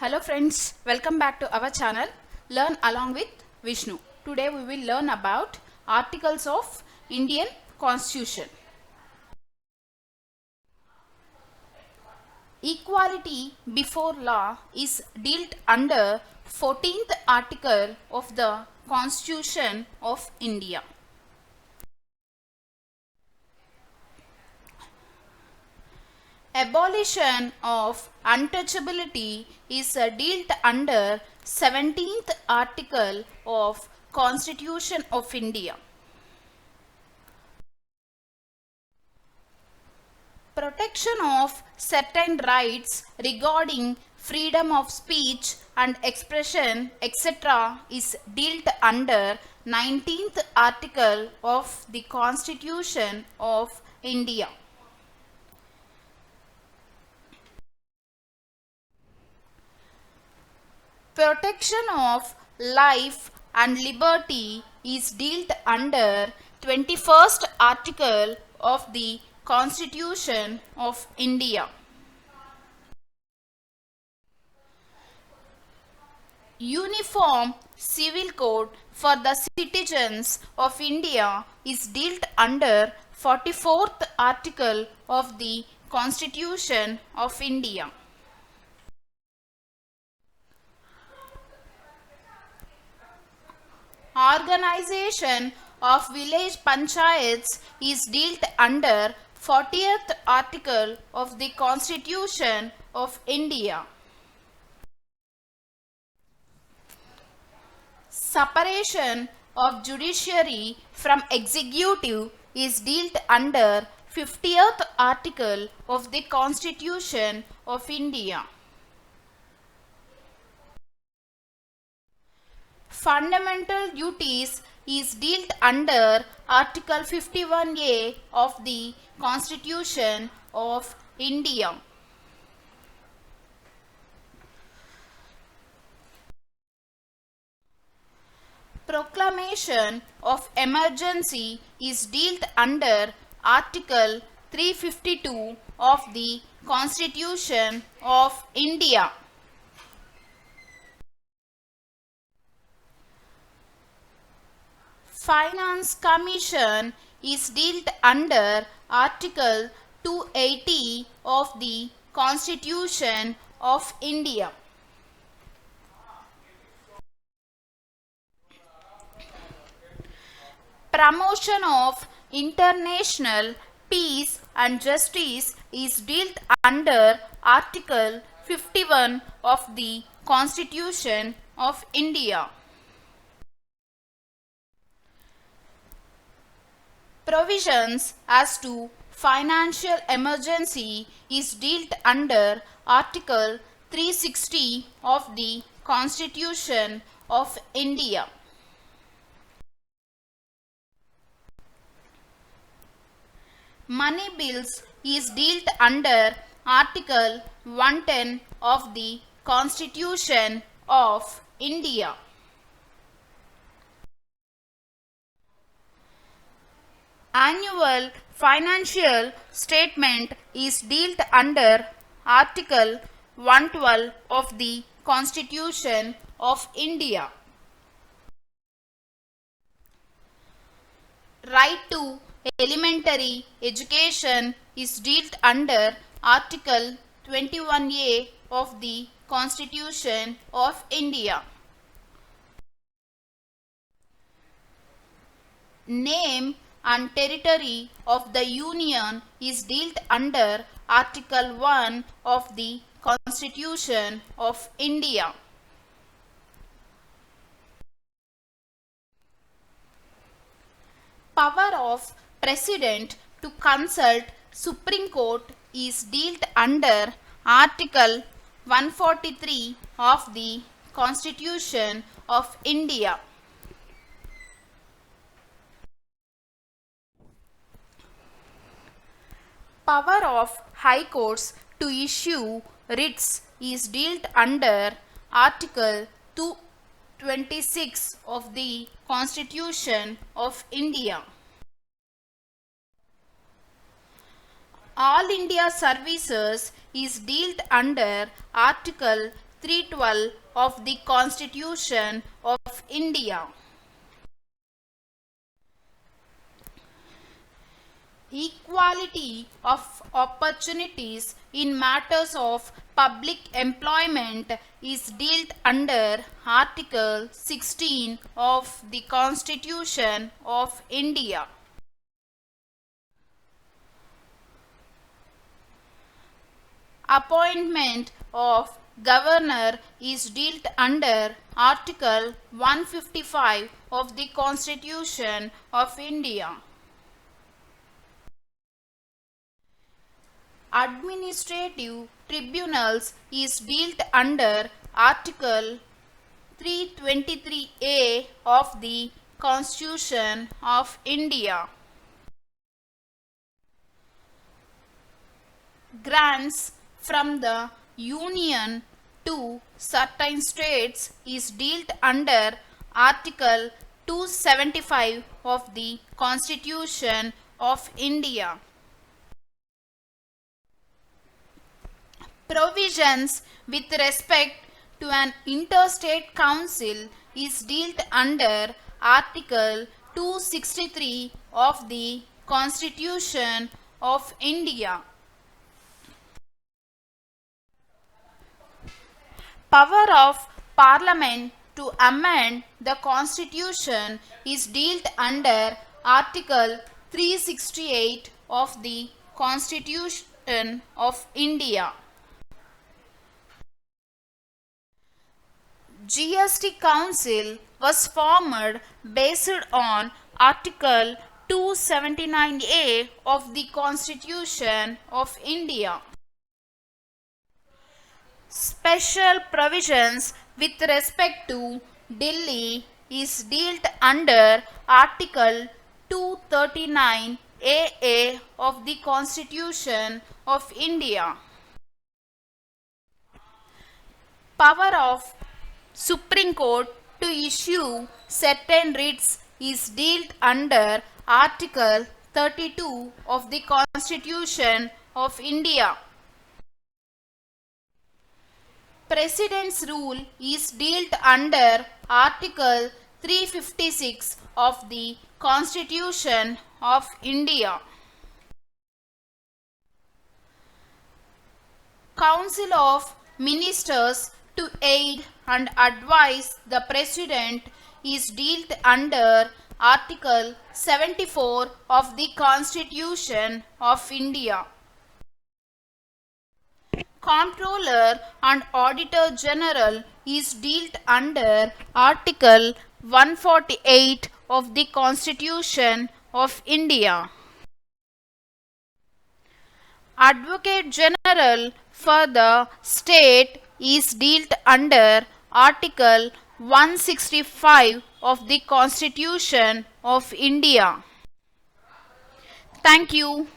Hello friends, welcome back to our channel Learn Along with Vishnu. Today we will learn about Articles of Indian Constitution. Equality before law is dealt under 14th article of the Constitution of India. Abolition of untouchability is dealt under 17th article of Constitution of India. Protection of certain rights regarding freedom of speech and expression etc. is dealt under 19th article of the Constitution of India. Protection of life and liberty is dealt under 21st article of the Constitution of India. Uniform Civil Code for the citizens of India is dealt under 44th article of the Constitution of India. Organization of village panchayats is dealt under 40th article of the Constitution of India. Separation of judiciary from executive is dealt under 50th article of the Constitution of India. Fundamental duties is dealt under Article 51A of the Constitution of India. Proclamation of emergency is dealt under Article 352 of the Constitution of India. Finance Commission is dealt under Article 280 of the Constitution of India. Promotion of international peace and justice is dealt under Article 51 of the Constitution of India. Provisions as to financial emergency is dealt under Article 360 of the Constitution of India. Money bills is dealt under Article 110 of the Constitution of India. Annual financial statement is dealt under Article 112 of the Constitution of India. Right to elementary education is dealt under Article 21A of the Constitution of India. Name and territory of the Union is dealt under Article 1 of the Constitution of India. Power of President to consult Supreme Court is dealt under Article 143 of the Constitution of India. Power of High Courts to issue writs is dealt under Article 226 of the Constitution of India. All India Services is dealt under Article 312 of the Constitution of India. Equality of opportunities in matters of public employment is dealt under Article 16 of the Constitution of India. Appointment of governor is dealt under Article 155 of the Constitution of India. Administrative tribunals is dealt under Article 323A of the Constitution of India. Grants from the Union to certain states is dealt under Article 275 of the Constitution of India. Provisions with respect to an interstate council is dealt under Article 263 of the Constitution of India. Power of Parliament to amend the Constitution is dealt under Article 368 of the Constitution of India. GST Council was formed based on Article 279A of the Constitution of India. Special provisions with respect to Delhi is dealt under Article 239AA of the Constitution of India. Power of Supreme Court to issue certain writs is dealt under Article 32 of the Constitution of India. President's rule is dealt under Article 356 of the Constitution of India. Council of Ministers to aid and advise the President is dealt under Article 74 of the Constitution of India. Comptroller and Auditor General is dealt under Article 148 of the Constitution of India. Advocate General for the state is dealt under Article 165 of the Constitution of India. Thank you.